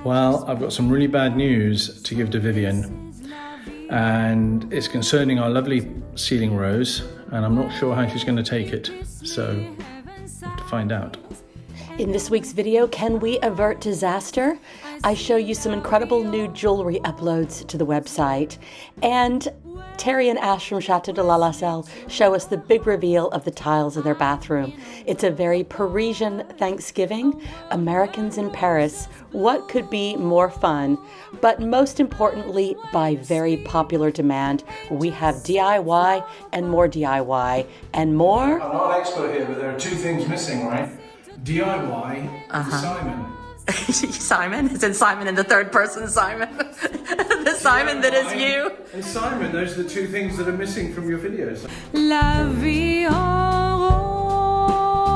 Well, I've got some really bad news to give to Vivienne, and it's concerning our lovely ceiling rose, and I'm not sure how she's going to take it, so we'll have to find out. In this week's video, Can We Avert Disaster? I show you some incredible new jewelry uploads to the website, and Terry and Ash from Chateau de la Salle show us the big reveal of the tiles in their bathroom. It's a very Parisian Thanksgiving, Americans in Paris. What could be more fun? But most importantly, by very popular demand, we have DIY and more DIY and more. I'm not an expert here, but there are two things missing, right? DIY and Simon. Simon? Is it Simon in the third person Simon? The Simon that is you? And Simon, those are the two things that are missing from your videos. La vie en rose.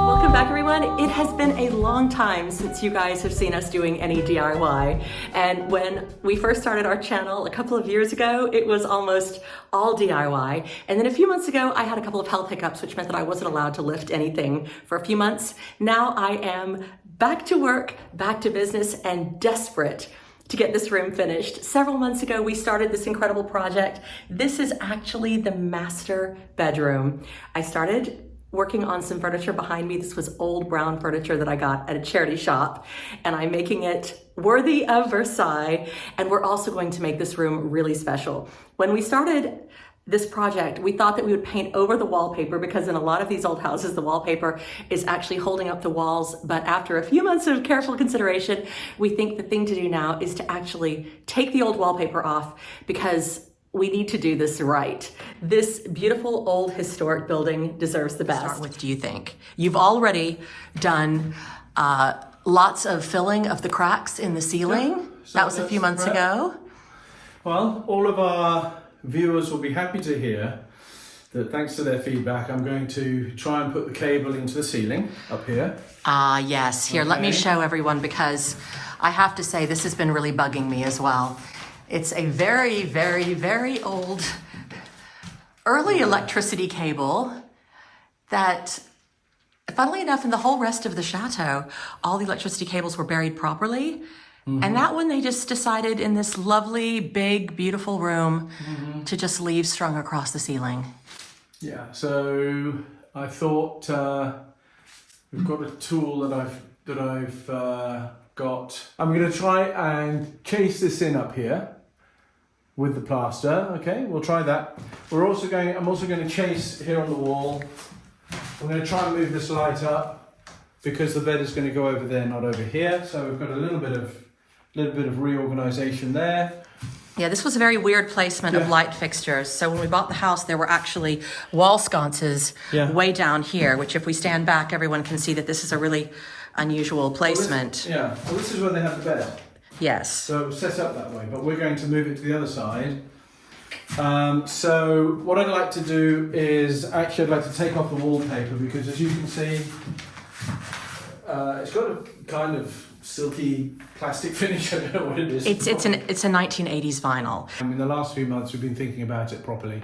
Welcome back, everyone. It has been a long time since you guys have seen us doing any DIY. And when we first started our channel a couple of years ago, it was almost all DIY. And then a few months ago, I had a couple of health hiccups, which meant that I wasn't allowed to lift anything for a few months. Now I am back to work, back to business, and desperate to get this room finished. Several months ago, we started this incredible project. This is actually the master bedroom. I started working on some furniture behind me. This was old brown furniture that I got at a charity shop, and I'm making it worthy of Versailles. And we're also going to make this room really special. When we started this project, we thought that we would paint over the wallpaper because in a lot of these old houses, the wallpaper is actually holding up the walls. But after a few months of careful consideration, we think the thing to do now is to actually take the old wallpaper off because we need to do this right. This beautiful old historic building deserves the best. Start with, do you think? You've already done lots of filling of the cracks in the ceiling. Yeah, so that was a few months ago. Well, all of our viewers will be happy to hear that thanks to their feedback, I'm going to try and put the cable into the ceiling up here. Yes. Here, let me show everyone because I have to say this has been really bugging me as well. It's a very, very, very old early electricity cable that, funnily enough, in the whole rest of the chateau, all the electricity cables were buried properly. Mm-hmm. And that one they just decided in this lovely, big, beautiful room to just leave strung across the ceiling. Yeah, so I thought we've got a tool that I've got. I'm going to try and chase this in up here with the plaster. Okay, we'll try that. I'm also going to chase here on the wall. I'm going to try and move this light up because the bed is going to go over there, not over here. So we've got a little bit of reorganization there. Yeah, this was a very weird placement of light fixtures. So when we bought the house, there were actually wall sconces way down here, which if we stand back, everyone can see that this is a really unusual placement. Well, this is where they have the bed. Yes. So it was set up that way, but we're going to move it to the other side. So what I'd like to do is, I'd like to take off the wallpaper because as you can see, it's got a kind of silky plastic finish. I don't know what it is. It's a 1980s vinyl. In the last few months we've been thinking about it properly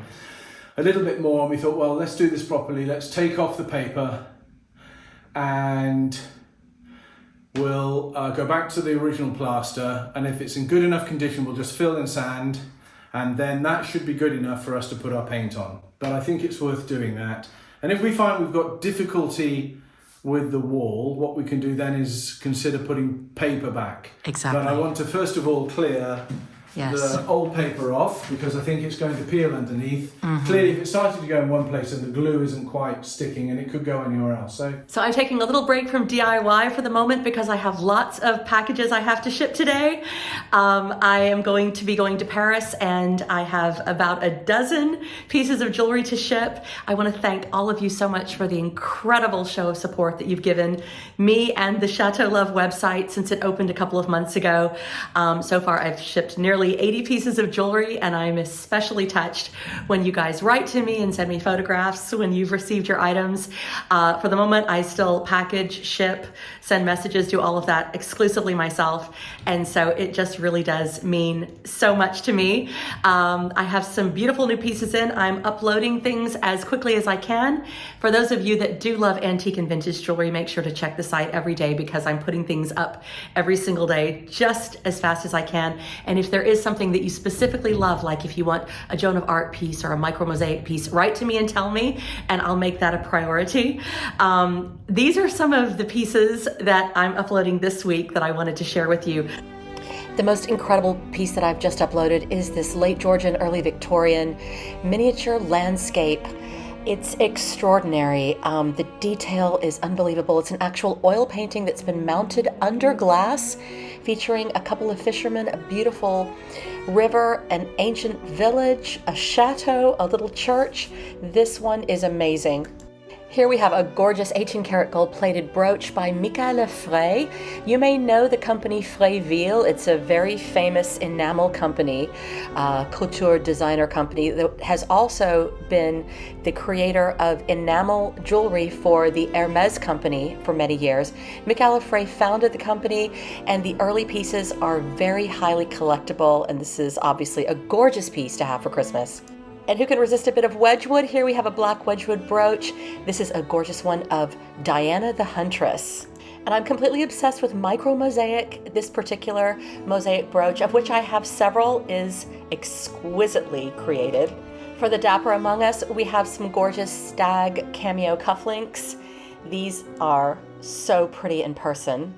a little bit more, and we thought, well, let's do this properly. Let's take off the paper and we'll go back to the original plaster, and if it's in good enough condition we'll just fill in sand, and then that should be good enough for us to put our paint on. But I think it's worth doing that. And if we find we've got difficulty with the wall, what we can do then is consider putting paper back. Exactly. But I want to first of all clear the old paper off because I think it's going to peel underneath. Mm-hmm. Clearly, if it started to go in one place and the glue isn't quite sticking, and it could go anywhere else. So I'm taking a little break from DIY for the moment because I have lots of packages I have to ship today. I am going to be going to Paris and I have about a dozen pieces of jewelry to ship. I want to thank all of you so much for the incredible show of support that you've given me and the Chateau Love website since it opened a couple of months ago. So far, I've shipped nearly nearly 80 pieces of jewelry, and I'm especially touched when you guys write to me and send me photographs when you've received your items. For the moment, I still package, ship, send messages, do all of that exclusively myself. And so it just really does mean so much to me. I have some beautiful new pieces in. I'm uploading things as quickly as I can. For those of you that do love antique and vintage jewelry, make sure to check the site every day because I'm putting things up every single day just as fast as I can. And if there is something that you specifically love, like if you want a Joan of Arc piece or a micro mosaic piece, write to me and tell me, and I'll make that a priority. These are some of the pieces that I'm uploading this week that I wanted to share with you. The most incredible piece that I've just uploaded is this late Georgian, early Victorian miniature landscape. It's extraordinary. The detail is unbelievable. It's an actual oil painting that's been mounted under glass, featuring a couple of fishermen, a beautiful river, an ancient village, a chateau, a little church. This one is amazing. Here we have a gorgeous 18-karat gold-plated brooch by Michael Frey. You may know the company Freyville. It's a very famous enamel company, couture designer company that has also been the creator of enamel jewelry for the Hermes company for many years. Michael Frey founded the company, and the early pieces are very highly collectible, and this is obviously a gorgeous piece to have for Christmas. And who can resist a bit of Wedgwood? Here we have a black Wedgwood brooch. This is a gorgeous one of Diana the Huntress. And I'm completely obsessed with micro mosaic. This particular mosaic brooch, of which I have several, is exquisitely created. For the dapper among us, we have some gorgeous stag cameo cufflinks. These are so pretty in person.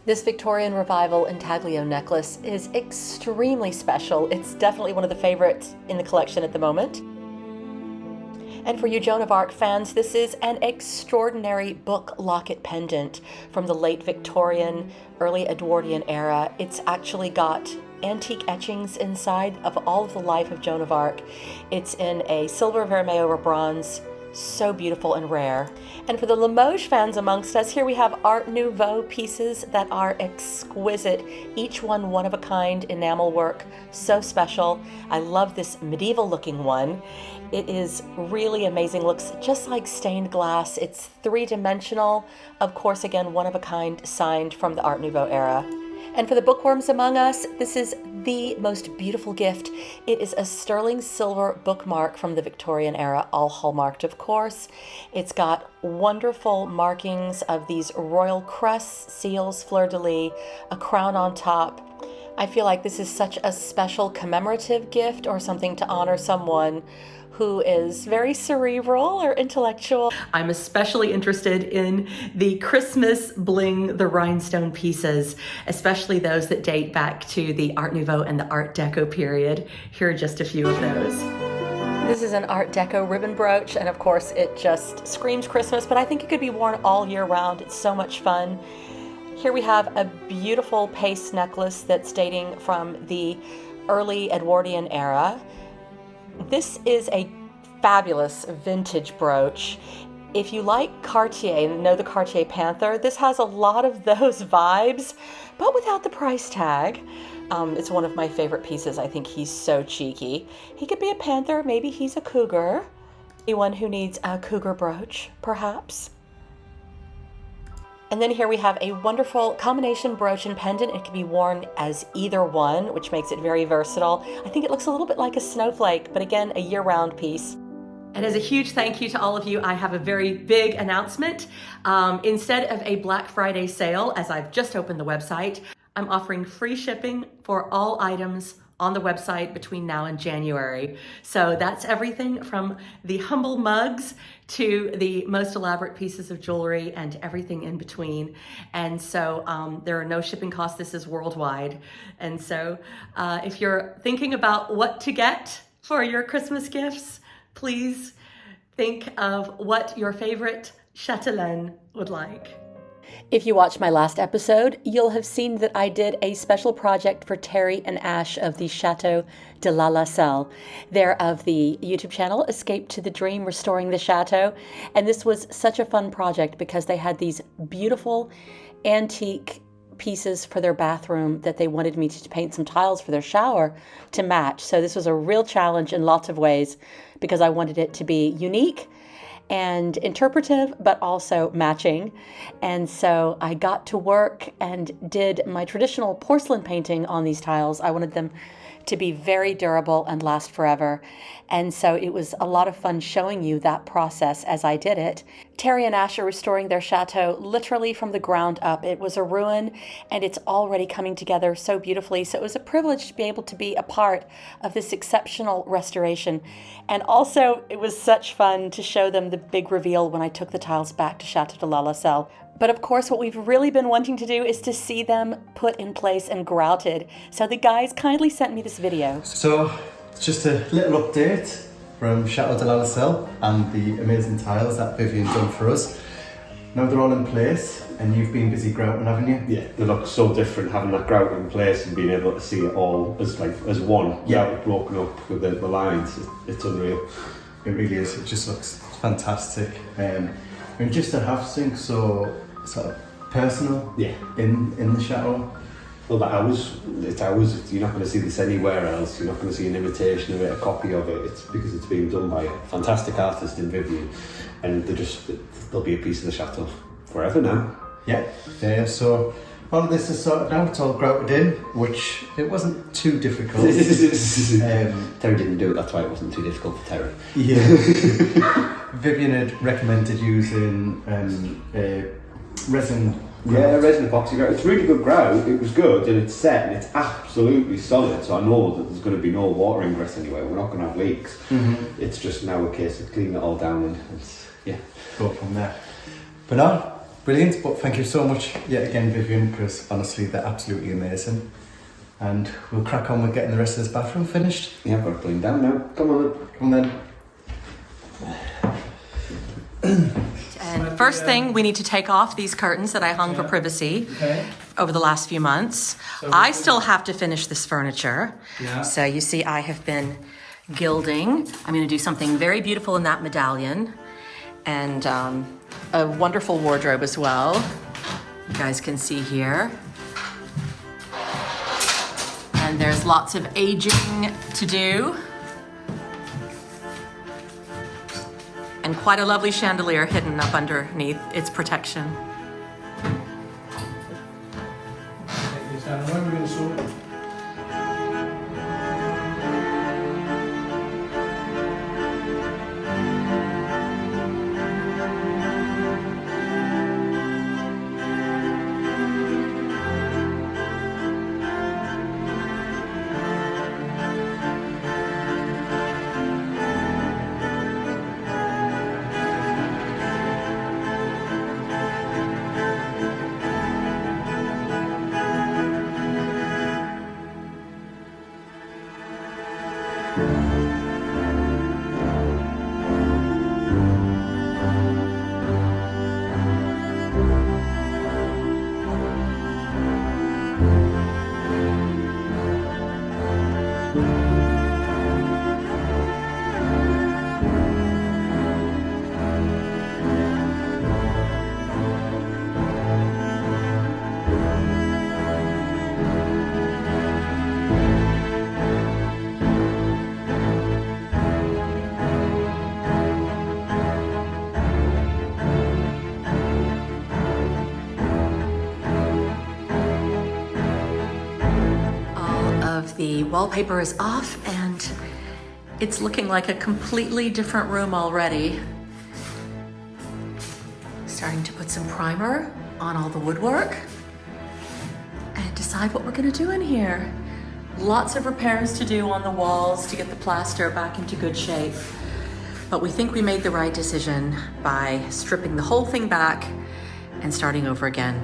This Victorian Revival intaglio necklace is extremely special. It's definitely one of the favorites in the collection at the moment. And for you Joan of Arc fans, this is an extraordinary book locket pendant from the late Victorian, early Edwardian era. It's actually got antique etchings inside of all of the life of Joan of Arc. It's in a silver, vermeil, or bronze. So beautiful and rare. And for the Limoges fans amongst us, here we have Art Nouveau pieces that are exquisite. Each one of a kind enamel work, so special. I love this medieval looking one. It is really amazing, looks just like stained glass. It's three-dimensional, of course, again, one of a kind, signed from the Art Nouveau era. And for the bookworms among us, this is the most beautiful gift. It is a sterling silver bookmark from the Victorian era, all hallmarked, of course. It's got wonderful markings of these royal crests, seals, fleur-de-lis, a crown on top. I feel like this is such a special commemorative gift or something to honor someone who is very cerebral or intellectual. I'm especially interested in the Christmas bling, the rhinestone pieces, especially those that date back to the Art Nouveau and the Art Deco period. Here are just a few of those. This is an Art Deco ribbon brooch, and of course it just screams Christmas, but I think it could be worn all year round. It's so much fun. Here we have a beautiful paste necklace that's dating from the early Edwardian era. This is a fabulous vintage brooch. If you like Cartier and know the Cartier Panther, this has a lot of those vibes, but without the price tag. It's one of my favorite pieces. I think he's so cheeky. He could be a panther, maybe he's a cougar. Anyone who needs a cougar brooch, perhaps. And then here we have a wonderful combination brooch and pendant. It can be worn as either one, which makes it very versatile. I think it looks a little bit like a snowflake, but again, a year-round piece. And as a huge thank you to all of you, I have a very big announcement. Instead of a Black Friday sale, as I've just opened the website, I'm offering free shipping for all items on the website between now and January. So that's everything from the humble mugs to the most elaborate pieces of jewelry and everything in between. And so there are no shipping costs. This is worldwide. And so if you're thinking about what to get for your Christmas gifts, please think of what your favorite châtelaine would like. If you watched my last episode, you'll have seen that I did a special project for Terry and Ash of the Chateau de la Lassalle. They're of the YouTube channel Escape to the Dream, Restoring the Chateau. And this was such a fun project because they had these beautiful antique pieces for their bathroom that they wanted me to paint some tiles for their shower to match. So this was a real challenge in lots of ways because I wanted it to be unique and interpretive, but also matching. And so I got to work and did my traditional porcelain painting on these tiles. I wanted them to be very durable and last forever. And so it was a lot of fun showing you that process as I did it. Terry and Ash are restoring their chateau literally from the ground up. It was a ruin and it's already coming together so beautifully. So it was a privilege to be able to be a part of this exceptional restoration. And also it was such fun to show them the big reveal when I took the tiles back to Chateau de la Salle. But of course, what we've really been wanting to do is to see them put in place and grouted. So the guys kindly sent me this video. So, just a little update from Chateau de la Salle and the amazing tiles that Vivienne done for us. Now they're all in place and you've been busy grouting, haven't you? Yeah, they look so different having that grout in place and being able to see it all as one, without it broken up with the lines. It's unreal. It really is. It just looks fantastic. And just to have something so sort of personal, in the chateau. Well, it's ours. You're not going to see this anywhere else. You're not going to see an imitation of it, a copy of it. It's because it's being done by a fantastic artist in Vivienne, and they'll be a piece of the chateau forever now. Yeah. So all of this is sorted now. It's all grouted in, which it wasn't too difficult. Terry didn't do it. That's why it wasn't too difficult for Terry. Yeah. Vivienne had recommended using resin. Yeah, resin epoxy grout. It's really good grout. It was good and it's set and it's absolutely solid. So I know that there's going to be no water ingress anywhere. We're not going to have leaks. Mm-hmm. It's just now a case of cleaning it all down and go from there. But no, brilliant. But thank you so much yet again, Vivienne, because honestly they're absolutely amazing. And we'll crack on with getting the rest of this bathroom finished. Yeah, I've got to clean down now. Come on then. And first thing, we need to take off these curtains that I hung for privacy over the last few months. So I still have to finish this furniture. Yeah. So you see I have been gilding. I'm going to do something very beautiful in that medallion and a wonderful wardrobe as well. You guys can see here. And there's lots of aging to do. And quite a lovely chandelier hidden up underneath its protection. Take this down. When are we going to sort it? The wallpaper is off and it's looking like a completely different room already. Starting to put some primer on all the woodwork and decide what we're gonna do in here. Lots of repairs to do on the walls to get the plaster back into good shape. But we think we made the right decision by stripping the whole thing back and starting over again.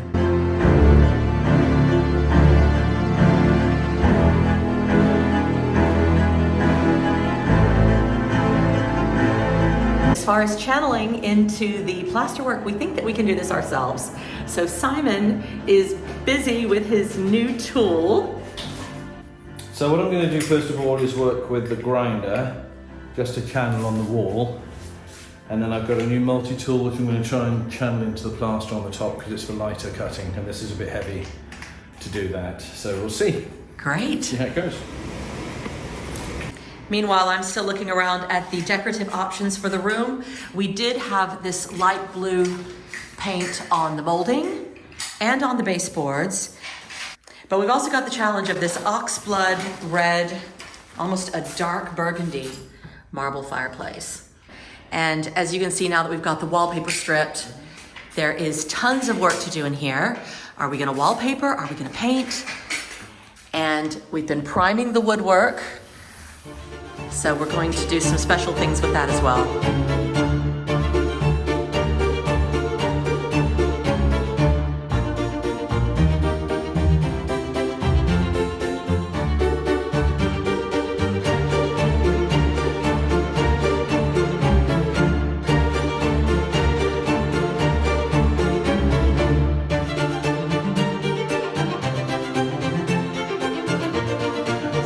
As far as channeling into the plasterwork, we think that we can do this ourselves. So Simon is busy with his new tool. So what I'm going to do first of all is work with the grinder, just to channel on the wall. And then I've got a new multi-tool which I'm going to try and channel into the plaster on the top because it's for lighter cutting and this is a bit heavy. to do that. So we'll see. Great. See how it goes. Meanwhile, I'm still looking around at the decorative options for the room. We did have this light blue paint on the molding and on the baseboards, but we've also got the challenge of this oxblood red, almost a dark burgundy marble fireplace. And as you can see now that we've got the wallpaper stripped, there is tons of work to do in here. Are we gonna wallpaper? Are we gonna paint? And we've been priming the woodwork. So we're going to do some special things with that as well.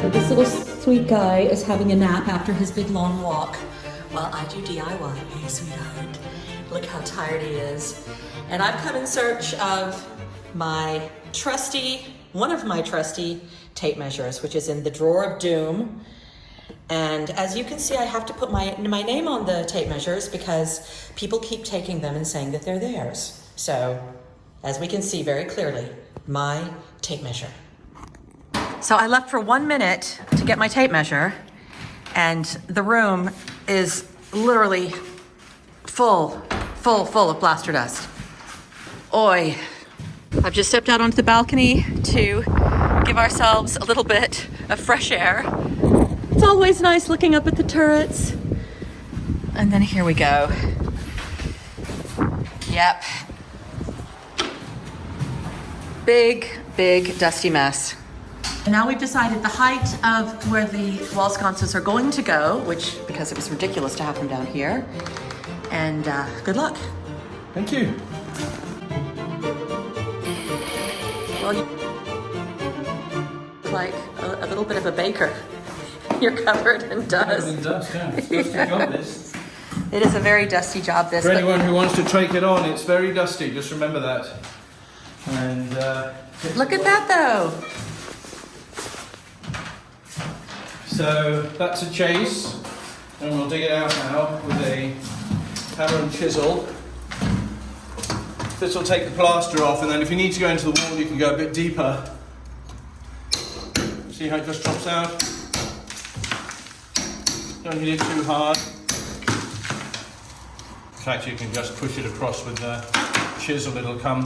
So this little sweet guy is having a nap after his big long walk while I do DIY. Hey, sweetheart. Look how tired he is. And I've come in search of one of my trusty tape measures, which is in the drawer of doom. And as you can see, I have to put my name on the tape measures because people keep taking them and saying that they're theirs. So, as we can see very clearly, my tape measure. So I left for 1 minute to get my tape measure, and the room is literally full of plaster dust. Oi. I've just stepped out onto the balcony to give ourselves a little bit of fresh air. It's always nice looking up at the turrets. And then here we go. Yep. Big dusty mess. And now we've decided the height of where the wall sconces are going to go, which, because it was ridiculous to have them down here. And good luck. Thank you. Well, you look like a little bit of a baker. You're covered in dust. Covered in dust, yeah. It's a dusty job, this. It is a very dusty job, this. For anyone who wants to take it on, it's very dusty. Just remember that. And look at that, though. So that's a chase, and we'll dig it out now with a hammer and chisel. This will take the plaster off, and then if you need to go into the wall, you can go a bit deeper. See how it just drops out? Don't hit it too hard. In fact, you can just push it across with the chisel, it'll come.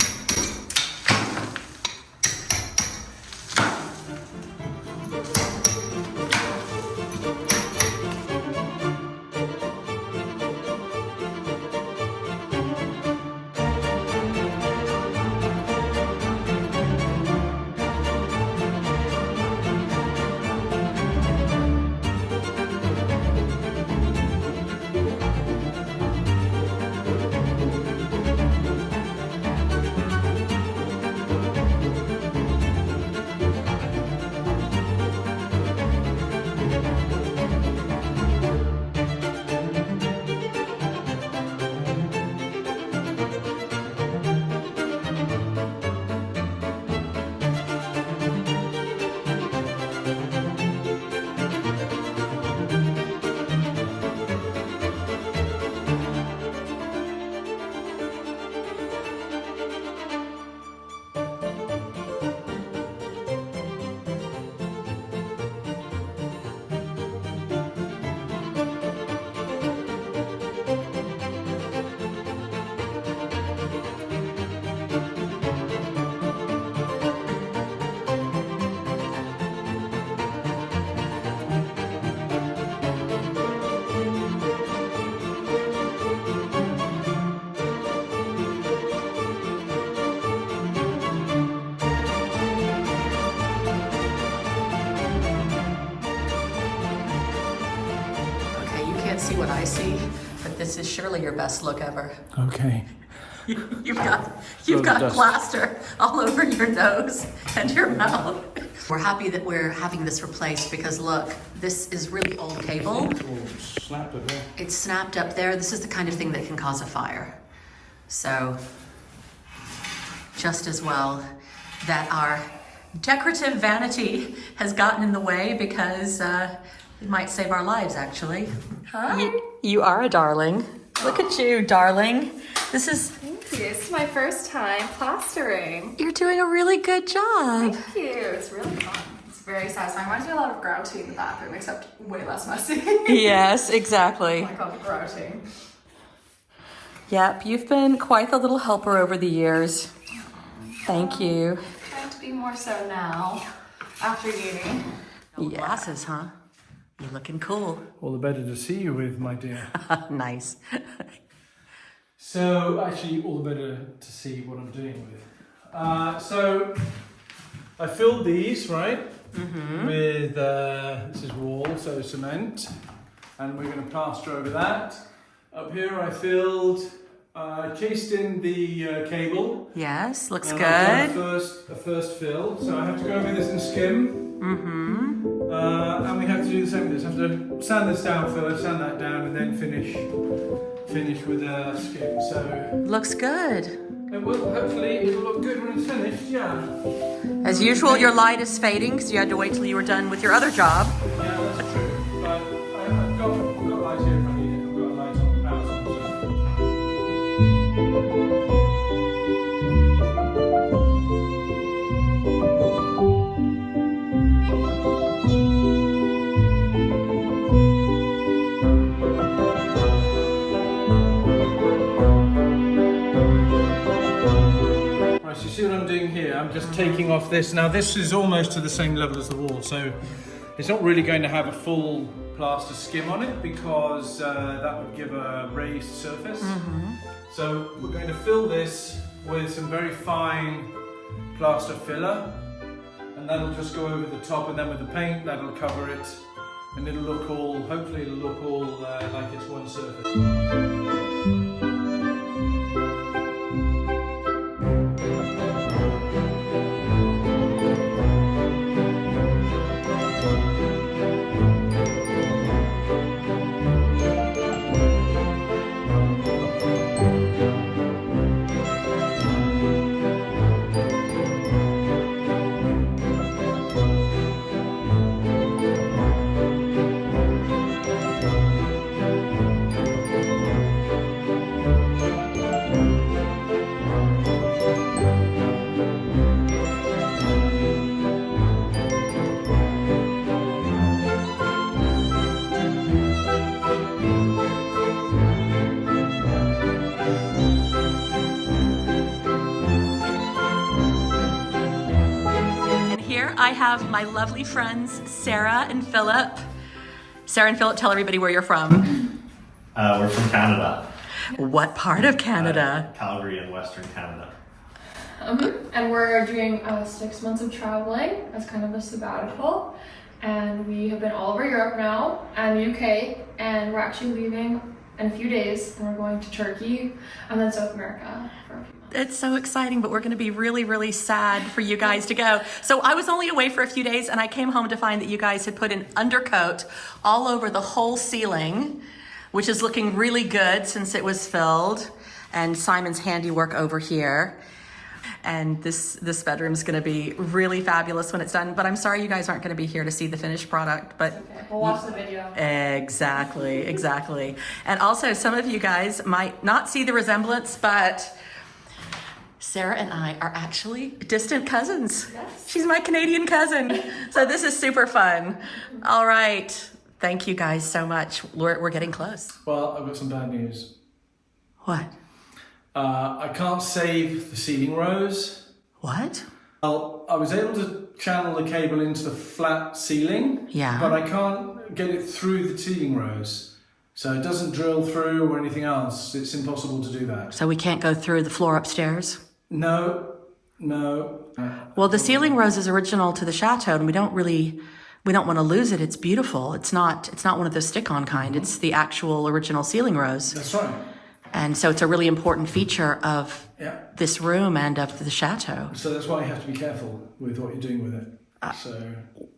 See what I see, but this is surely your best look ever. Okay. You've got plaster all over your nose and your mouth. We're happy that we're having this replaced because look, this is really old cable. It's snapped up there. This is the kind of thing that can cause a fire. So just as well that our decorative vanity has gotten in the way because it might save our lives, actually. Hi. You are a darling. Look at you, darling. This is... Thank you. This is my first time plastering. You're doing a really good job. Thank you. It's really fun. It's very satisfying. Reminds me a lot of grouting in the bathroom, except way less messy. Yes, exactly. I call it grouting. Yep, you've been quite the little helper over the years. Thank you. Trying to be more so now, after uni. No glasses, huh? You're looking cool. All the better to see you with, my dear. Nice. So, actually, all the better to see what I'm doing with. So, I filled these, right? With, this is wall, so cement. And we're going to plaster over that. Up here I filled, cased in the cable. Yes, looks And good. I've done a first fill, so I have to go over this and skim. And we have to do the same with this. I have to sand this down first, sand that down, and then finish with a skim. So Looks good. it will, hopefully it'll look good when it's finished, yeah. As usual, your light is fading because you had to wait till you were done with your other job. Yeah, that's true. But I've got light here if I need it. I've got a light on the power source. Right, so you see what I'm doing here? I'm just taking off this. Now this is almost to the same level as the wall, so it's not really going to have a full plaster skim on it because that would give a raised surface. So we're going to fill this with some very fine plaster filler, and that'll just go over the top, and then with the paint that'll cover it, and it'll look all, hopefully it'll look all like it's one surface. I have my lovely friends, Sarah and Philip. Sarah and Philip, tell everybody where you're from. We're from Canada. What part of Canada? Calgary in Western Canada. And we're doing 6 months of traveling as kind of a sabbatical. And we have been all over Europe now and the UK, and we're actually leaving in a few days, and we're going to Turkey and then South America for a few months. It's so exciting, but we're going to be really, really sad for you guys to go. So I was only away for a few days, and I came home to find that you guys had put an undercoat all over the whole ceiling, which is looking really good since it was filled, and Simon's handiwork over here. And this bedroom is going to be really fabulous when it's done. But I'm sorry you guys aren't going to be here to see the finished product. But Okay, we'll watch the video. Exactly. And also, some of you guys might not see the resemblance, but Sarah and I are actually distant cousins. Yes. She's my Canadian cousin. So this is super fun. All right. Thank you guys so much. We're getting close. Well, I've got some bad news. What? I can't save the ceiling rose. What? Well, I was able to channel the cable into the flat ceiling, Yeah. but I can't get it through the ceiling rose. So it doesn't drill through or anything else. It's impossible to do that. So we can't go through the floor upstairs? No. Well, the ceiling rose is original to the Chateau, and we don't want to lose it. It's beautiful. It's not one of the stick-on kind. It's the actual original ceiling rose. That's right. And so it's a really important feature of Yeah. this room and of the Chateau. So that's why you have to be careful with what you're doing with it.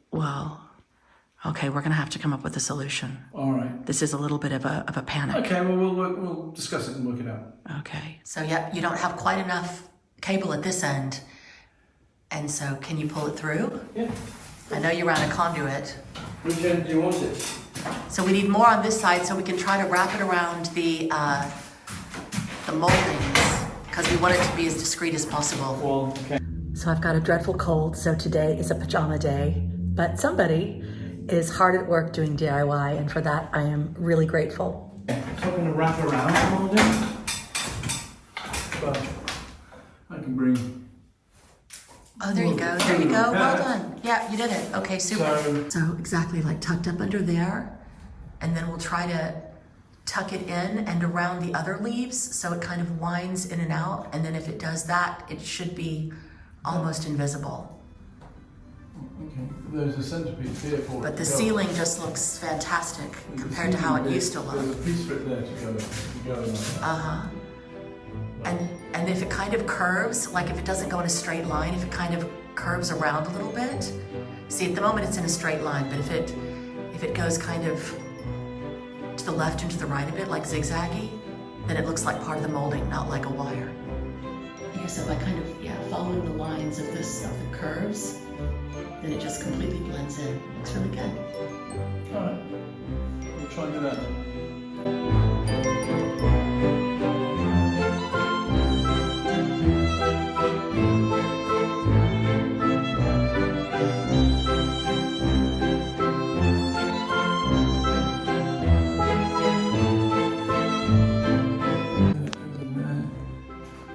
Well, okay, we're going to have to come up with a solution. All right. This is a little bit of a panic. Okay, well, we'll discuss it and work it out. Okay. So, yeah, you don't have quite enough cable at this end. And so can you pull it through? Yeah. I know you ran a conduit. Which end do you want it? So we need more on this side so we can try to wrap it around the moldings because we want it to be as discreet as possible. Well, okay. So I've got a dreadful cold, so today is a pajama day, but somebody is hard at work doing DIY, and for that I am really grateful. So I'm going to wrap around the molding, but I can bring. Oh, there you go, there you go, well done. Yeah, you did it, okay, super. So exactly like tucked up under there, and then we'll try to tuck it in and around the other leaves so it kind of winds in and out, and then if it does that, it should be almost invisible. Okay, there's a centerpiece here for it. But the to go. ceiling just looks fantastic compared to how it used to There's look. a piece for it there to go like that. Uh-huh. And if it kind of curves, like if it doesn't go in a straight line, if it kind of curves around a little bit, see at the moment it's in a straight line, but if it goes kind of to the left and to the right a bit, like zigzaggy, then it looks like part of the molding, not like a wire. Yeah, so by kind of, following the lines of the curves, then it just completely blends in. Looks really good. All right, we'll try and do that then.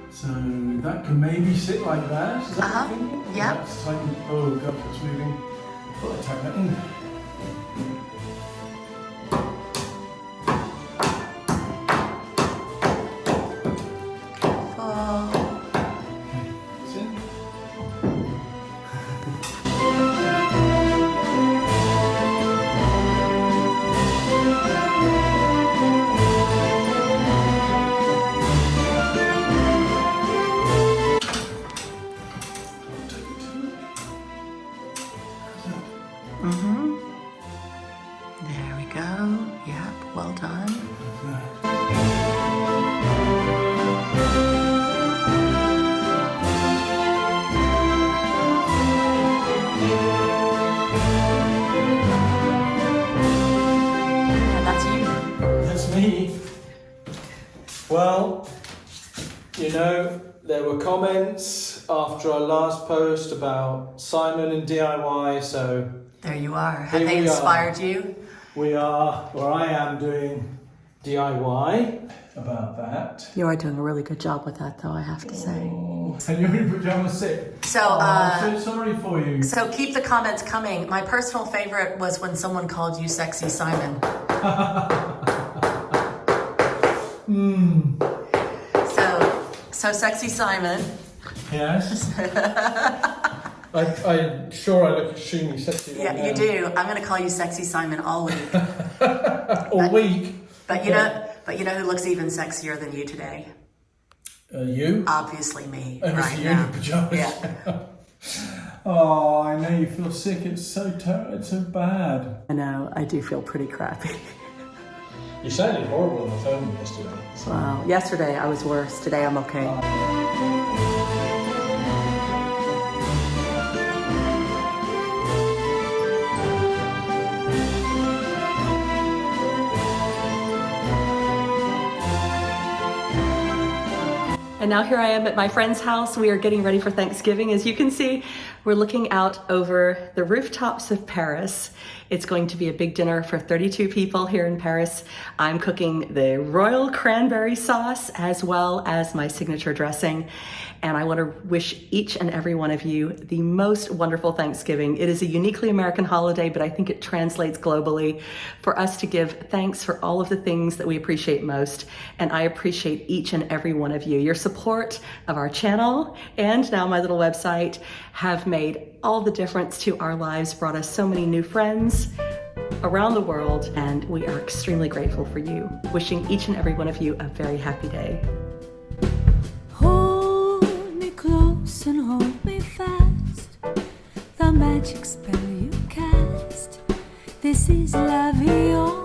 So that can maybe sit like that. Is that what you're thinking? Yeah. That's tighten. Oh God, it's moving. Put a tag that in. That's it. There we go. Yep, well done. And that's you. That's me. Well, you know, there were comments after our last post about Simon and DIY, so There you are. Have Here they we are. inspired you? we are where I am doing DIY about that. You are doing a really good job with that, though, I have to say. Oh, and you're in pajamas sick. So, I'm so sorry for you. So keep the comments coming. My personal favorite was when someone called you Sexy Simon. So Sexy Simon. Yes. I'm sure I look extremely sexy right Yeah, now. you do. I'm going to call you Sexy Simon all week. All week. But you know who looks even sexier than you today? You? Obviously me. And right it's you now. in pajamas. Yeah. Oh, I know you feel sick. It's so it's so bad. I know. I do feel pretty crappy. You sounded horrible on the phone yesterday. Wow. Yesterday I was worse. Today I'm okay. And now here I am at my friend's house. We are getting ready for Thanksgiving. As you can see, we're looking out over the rooftops of Paris. It's going to be a big dinner for 32 people here in Paris. I'm cooking the royal cranberry sauce as well as my signature dressing. And I want to wish each and every one of you the most wonderful Thanksgiving. It is a uniquely American holiday, but I think it translates globally for us to give thanks for all of the things that we appreciate most. And I appreciate each and every one of you. Your support of our channel and now my little website have made all the difference to our lives, brought us so many new friends around the world, and we are extremely grateful for you. Wishing each and every one of you a very happy day. Hold me close and hold me fast. The magic spell you cast. This is la vie.